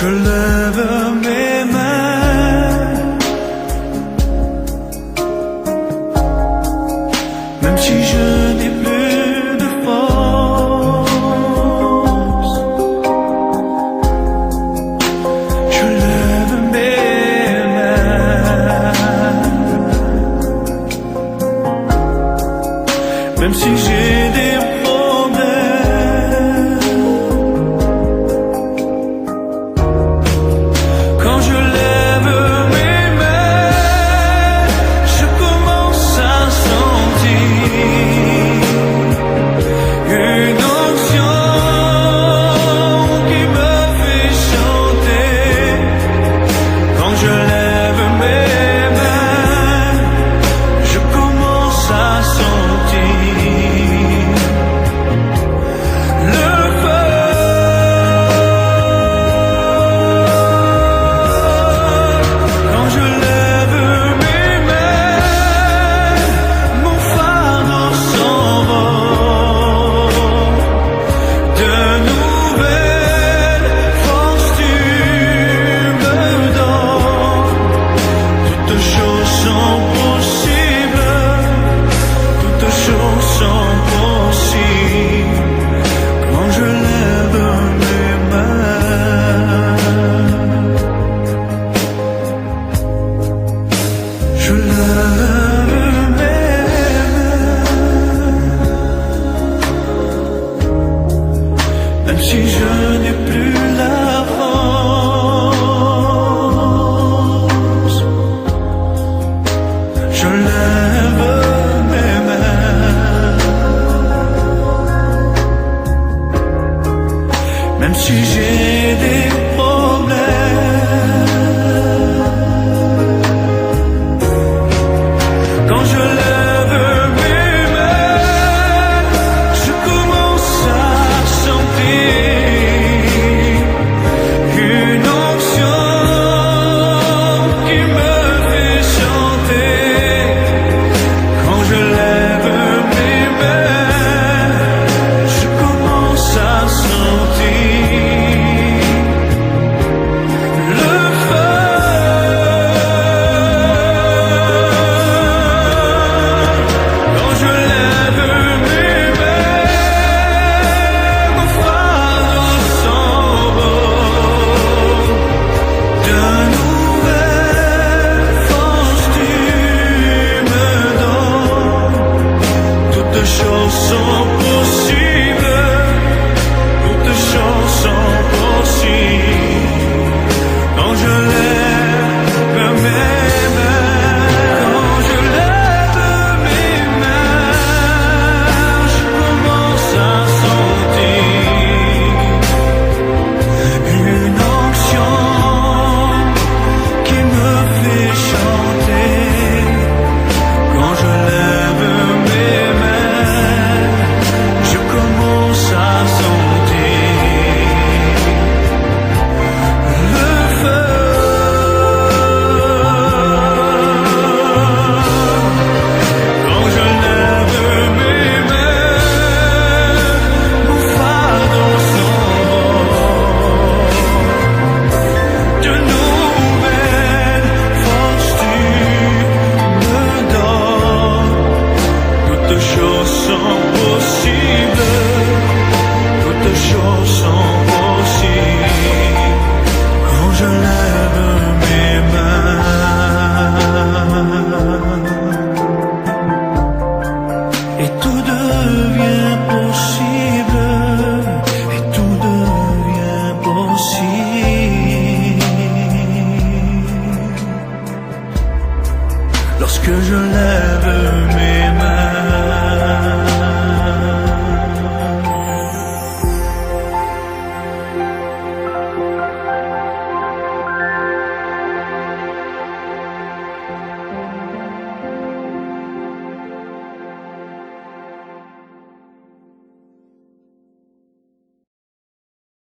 Je lève mes mains, même si je n'ai plus de force. Je lève mes mains, même si j'ai des problèmes. Quand je lève mes mains, je commence à sentir une onction qui me fait chanter. Quand je lève mes mains, je commence à sentir le feu. Quand je lève mes mains, mon fardeau s'envole. De nouvelles forces tu me donnes. Toutes choses sont possibles, toutes choses sont possibles. Quand je lève mes mains, je lève mes mains, même si je n'ai plus la force. Je lève mes mains, même si j'ai des problèmes. Quand je lève mes mains, je commence à sentir une onction qui me fait chanter. Quand je lève mes mains, je commence à sentir le feu. Quand je lève mes mains, mon fardeau s'envole. De nouvelles forces tu me donnes. Toutes choses sont possibles, toutes choses sont possibles. Quand je lève mes mains, quand je lève mes mains, je commence à sentir une onction qui me fait chanter. Quand je lève mes mains, je commence à sentir le feu. Quand je lève mes mains, mon fardeau s'envole. De nouvelles forces tu me donnes. Toutes choses sont possibles, toutes choses sont possibles. Quand je lève mes mains, et tout devient possible, et tout devient possible. Lorsque je lève mes mains.